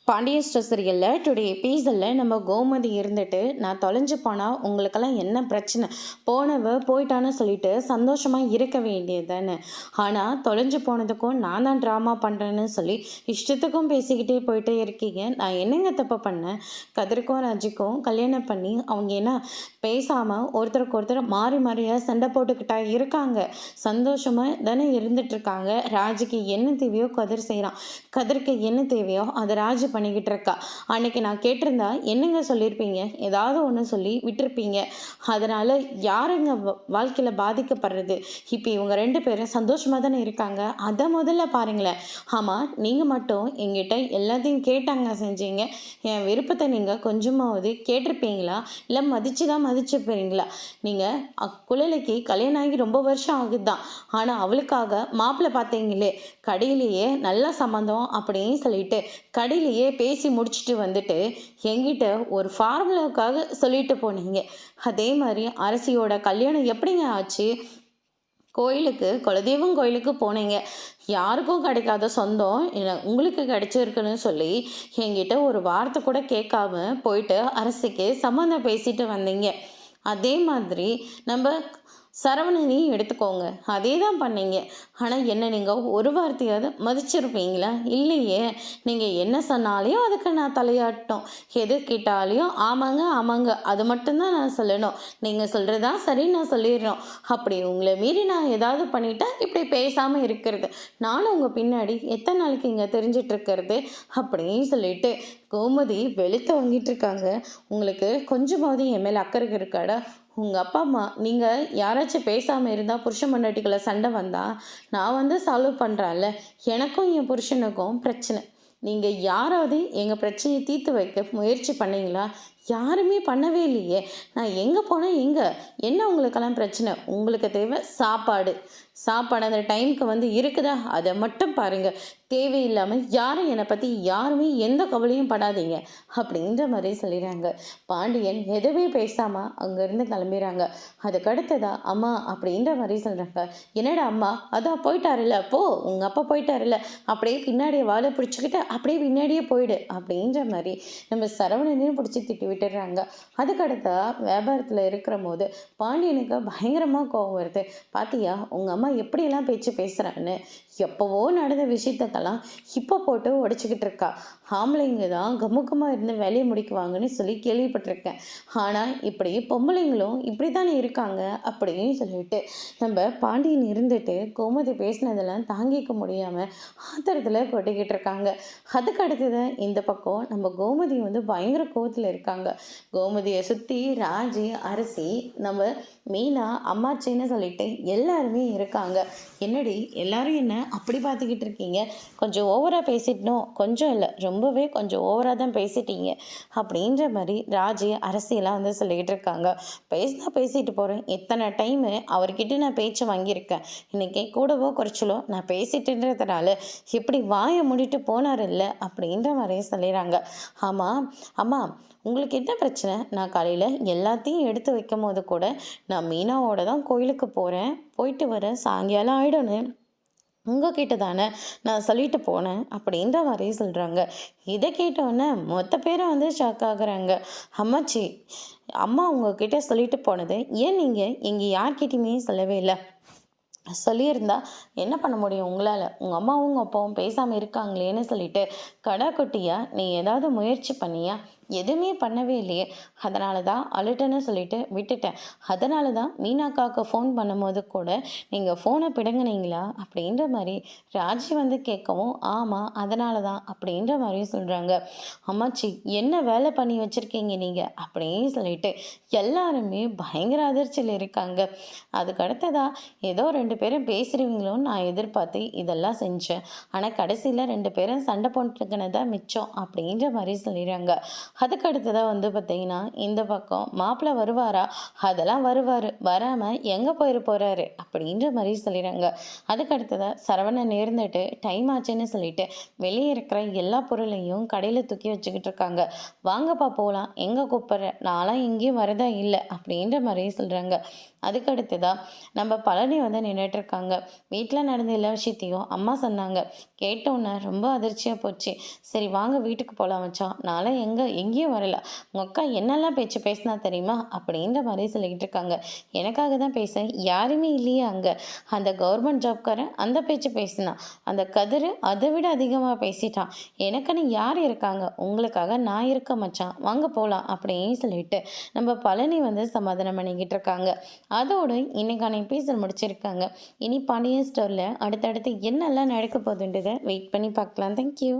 Pandian store சீரியலில் today எபிசோடில் நம்ம கோமதி இருந்துட்டு நான் தொலைஞ்சு போனால் உங்களுக்கெல்லாம் என்ன பிரச்சனை, போனவ போயிட்டான்னு சொல்லிட்டு சந்தோஷமாக இருக்க வேண்டியது தானே. ஆனால் தொலைஞ்சு போனதுக்கும் நான் தான் ட்ராமா பண்ணுறேன்னு சொல்லி இஷ்டத்துக்கும் பேசிக்கிட்டே போயிட்டே இருக்கீங்க. நான் என்னங்க தப்பு பண்ணேன்? கதிருக்கும் ராஜுக்கும் கல்யாணம் பண்ணி அவங்க என்ன பேசாமல் ஒருத்தருக்கு ஒருத்தர் மாறி மாறியாக சண்டை போட்டுக்கிட்டா இருக்காங்க. சந்தோஷமாக தானே இருந்துட்டுருக்காங்க. ராஜுக்கு என்ன தேவையோ கதிர் செய்கிறான், கதிருக்கு என்ன தேவையோ அதை ராஜு பண்ணிக்கிட்டு இருக்கா. அன்னைக்கு நான் கேட்டிருந்தா என்னங்க சொல்லியிருப்பீங்க? ஏதாவது ஒன்று சொல்லி விட்டுருப்பீங்க. அதனால் யாருங்க வாழ்க்கையில் பாதிக்கப்படுறது? இப்போ இவங்க ரெண்டு பேரும் சந்தோஷமாக தானே இருக்காங்க. அதை முதல்ல பாருங்களேன். ஆமாம், நீங்கள் மட்டும் எங்கிட்ட எல்லாத்தையும் கேட்டாங்க செஞ்சீங்க. என் விருப்பத்தை நீங்கள் கொஞ்சமாவது கேட்டிருப்பீங்களா? இல்லை மதிச்சுப்பீங்களா? நீங்கள் குழலைக்கு கல்யாணம் ஆகி ரொம்ப வருஷம் ஆகுதுதான். ஆனால் அவளுக்காக மாப்பிள்ளை பார்த்தீங்களே, கடையிலேயே நல்ல சம்மந்தம் அப்படின்னு சொல்லிட்டு கடையிலேயே பேசி முடிச்சுட்டு வந்துட்டு என்கிட்ட ஒரு ஃபார்முலாவுக்காக சொல்லிட்டு போனீங்க. அதே மாதிரி அரசியோட கல்யாணம் எப்படிங்க ஆச்சு? கோயிலுக்கு, குலதெய்வம் கோயிலுக்கு போனீங்க. யாருக்கும் கிடைக்காத சொந்தம் உங்களுக்கு கிடைச்சிருக்குன்னு சொல்லி என்கிட்ட ஒரு வார்த்தை கூட கேட்காம போயிட்டு அரசிக்கு சம்மந்தம் பேசிட்டு வந்தீங்க. அதே மாதிரி நம்ம சரவணனையும் எடுத்துக்கோங்க, அதே தான் பண்ணீங்க. ஆனால் என்ன நீங்கள் ஒரு வார்த்தையாவது மதிச்சிருப்பீங்களா? இல்லையே. நீங்கள் என்ன சொன்னாலையும் அதுக்கு நான் தலையாட்டோம், எது கேட்டாலையும் ஆமாங்க ஆமாங்க அது மட்டும்தான் நான் சொல்லணும். நீங்கள் சொல்கிறதா சரி, நான் சொல்லிடுறோம். அப்படி உங்களை மீறி நான் ஏதாவது பண்ணிட்டா இப்படி பேசாமல் இருக்கிறது. நானும் உங்கள் பின்னாடி எத்தனை நாளைக்கு இங்கே தெரிஞ்சிட்ருக்கிறது அப்படின்னு சொல்லிட்டு கோமதி வெளுத்து வாங்கிட்டு இருக்காங்க. உங்களுக்கு கொஞ்சமாவது என் மேலே அக்கறை இருக்காடா? உங்கள் அப்பா அம்மா நீங்கள் யாராச்சும் பேசாமல் இருந்தால் புருஷன் பொண்டாட்டிக்குள்ளே சண்டை வந்தால் நான் வந்து சால்வ் பண்ணுறேன்ல. எனக்கும் என் புருஷனுக்கும் பிரச்சனை. நீங்கள் யாராவது எங்கள் பிரச்சனையை தீர்த்து வைக்க முயற்சி பண்ணீங்களா? யாருமே பண்ணவே இல்லையே. நான் எங்கே போனேன்? என்ன உங்களுக்கெல்லாம் பிரச்சனை? உங்களுக்கு தேவை சாப்பாடு. சாப்பாடு அந்த டைமுக்கு வந்து இருக்குதா? அதை மட்டும் பாருங்கள். தேவையில்லாமல் யாரும் என்னை பற்றி யாருமே எந்த கவலையும் படாதீங்க அப்படின்ற மாதிரி சொல்லிடுறாங்க. பாண்டியன் எதுவே பேசாமல் அங்கேருந்து கிளம்பிடுறாங்க. அதுக்கடுத்ததா அம்மா அப்படின்ற மாதிரி சொல்கிறாங்க. என்னடா அம்மா? அதான் போயிட்டாருல்ல, போ, உங்கள் அப்பா போயிட்டாருல்ல, அப்படியே பின்னாடியே வாழை பிடிச்சிக்கிட்டு அப்படியே பின்னாடியே போயிடு அப்படின்ற மாதிரி நம்ம சரவணனையும் பிடிச்சி திட்டி விட்டுடுறாங்க. அதுக்கடுத்தா வியாபாரத்தில் இருக்கிற போது பாண்டியனுக்கு பயங்கரமாக கோபம் வருது. பாத்தியா உங்கள் அம்மா எப்படியெல்லாம் பேச்சு பேசுகிறான்னு? எப்போவோ நடந்த விஷயத்துக்கெல்லாம் இப்போ போட்டு உடைச்சிக்கிட்டு இருக்கா. ஆம்பளைங்க தான் கமுக்கமாக இருந்து வேலையை முடிக்குவாங்கன்னு சொல்லி கேள்விப்பட்டிருக்கேன். ஆனால் இப்படி பொம்பளைங்களும் இப்படி தானே இருக்காங்க அப்படின்னு சொல்லிட்டு நம்ம பாண்டியன் இருந்துட்டு கோமதி பேசினதெல்லாம் தாங்கிக்க முடியாமல் ஆத்திரத்தில் கொட்டிக்கிட்டு இருக்காங்க. அதுக்கு அடுத்தது இந்த பக்கம் நம்ம கோமதி வந்து பயங்கர கோவத்தில் இருக்காங்க. கோமதியை சுற்றி ராஜி, அரசி, நம்ம மீனா, அம்மாச்சின்னு சொல்லிட்டு எல்லாருமே இருக்காங்க. என்னடி எல்லாரும் என்ன அப்படி பார்த்துக்கிட்டு இருக்கீங்க? கொஞ்சம் ஓவராக பேசிட்டோம். கொஞ்சம் இல்லை, ரொம்பவே கொஞ்சம் ஓவராக தான் பேசிட்டீங்க அப்படின்ற மாதிரி ராஜி, அரசியெல்லாம் வந்து சொல்லிக்கிட்டு இருக்காங்க. பேசிட்டு போகிறேன். எத்தனை டைமு அவர்கிட்ட நான் பேச்சு வாங்கியிருக்கேன். இன்றைக்கி கூடவோ குறைச்சலோ நான் பேசிட்டுன்றதுனால எப்படி வாயை மூடிட்டு போனார் இல்லை அப்படின்ற மாதிரியே சொல்லிடுறாங்க. ஆமாம் அம்மா, உங்களுக்கு என்ன பிரச்சனை? நான் காலையில் எல்லாத்தையும் எடுத்து வைக்கும் போது கூட நான் மீனாவோட தான் கோயிலுக்கு போகிறேன், போயிட்டு வரேன், சாயங்காலம் ஆகிடும்னு உங்ககிட்ட தானே நான் சொல்லிட்டு போனேன் அப்படின்ற மாதிரி சொல்கிறாங்க. இதை கேட்டோன்னே மொத்த பேரை வந்து ஷாக் ஆகுறாங்க. அம்மாச்சி, அம்மா உங்ககிட்ட சொல்லிட்டு போனது ஏன் நீங்கள் இங்கே யார்கிட்டையுமே சொல்லவே இல்லை? சொல்லியிருந்தா என்ன பண்ண முடியும் உங்களால்? உங்கள் அம்மாவும் உங்கள் அப்பாவும் பேசாமல் இருக்காங்களேன்னு சொல்லிட்டு கடாக்குட்டியாக நீ ஏதாவது முயற்சி பண்ணியா? எதுவுமே பண்ணவே இல்லையே. அதனால தான் அழுட்டன்னு சொல்லிட்டு விட்டுட்டேன். அதனால தான் மீனாக்காவுக்கு ஃபோன் பண்ணும்போது கூட நீங்கள் ஃபோனை பிடுங்குனீங்களா அப்படின்ற மாதிரி ராஜி வந்து கேட்கவும், ஆமாம் அதனால தான் அப்படின்ற மாதிரியும் சொல்கிறாங்க. அம்மாச்சி, என்ன வேலை பண்ணி வச்சுருக்கீங்க நீங்கள் அப்படின்னு சொல்லிட்டு எல்லாருமே பயங்கர அதிர்ச்சியில் இருக்காங்க. அதுக்கு அடுத்ததா ஏதோ 2 பேரும் பேசுகிறீங்களோன்னு நான் எதிர்பார்த்து இதெல்லாம் செஞ்சேன். ஆனால் கடைசியில் 2 பேரும் சண்டை போட்டுக்கினதான் மிச்சம் அப்படின்ற மாதிரி சொல்லிடுறாங்க. அதுக்கு அடுத்ததாக வந்து பார்த்தீங்கன்னா இந்த பக்கம் மாப்பிள்ளை வருவாரா, அதெல்லாம் வருவார், வராமல் எங்கே போயிட போகிறாரு அப்படின்ற மாதிரி சொல்லிடுறாங்க. அதுக்கு அடுத்ததாக சரவணன் நேர்ந்துட்டு டைம் ஆச்சுன்னு சொல்லிட்டு வெளியே இருக்கிற எல்லா பொருளையும் கடையில் தூக்கி வச்சுக்கிட்டு இருக்காங்க. வாங்கப்பா போகலாம், எங்கே கூப்பிட்ற, நான்லாம் எங்கேயும் வரதா இல்லை அப்படின்ற மாதிரி சொல்கிறாங்க. அதுக்கு அடுத்ததாக நம்ம பழனி வந்து நின்றுட்டு இருக்காங்க. வீட்டில் நடந்த எல்லா விஷயத்தையும் அம்மா சொன்னாங்க. கேட்டோன்னே ரொம்ப அதிர்ச்சியாக போச்சு. சரி வாங்க வீட்டுக்கு போகலாம் மச்சான், நான்லாம் எங்கேயும் வரல, உங்கள் அக்கா என்னெல்லாம் பேச்சு பேசினா தெரியுமா அப்படின்ற மாதிரி சொல்லிக்கிட்டு இருக்காங்க. எனக்காக தான் பேச யாருமே இல்லையே அங்கே, அந்த கவர்மெண்ட் ஜாப்காரன் அந்த பேச்சு பேசினான், அந்த கதிர் அதை விட அதிகமாக பேசிட்டான், எனக்குன்னு யார் இருக்காங்க, உங்களுக்காக நான் இருக்க மச்சான், வாங்க போகலாம் அப்படின்னு சொல்லிட்டு நம்ம பழனி வந்து சமாதானம் பண்ணிக்கிட்டு இருக்காங்க. அதோடு இன்னைக்கான எபிசோட் முடிச்சிருக்காங்க. இனி பாண்டியன் ஸ்டோரில் அடுத்தடுத்து என்னெல்லாம் நடக்க போகுதுன்றதை வெயிட் பண்ணி பார்க்கலாம். தேங்க்யூ.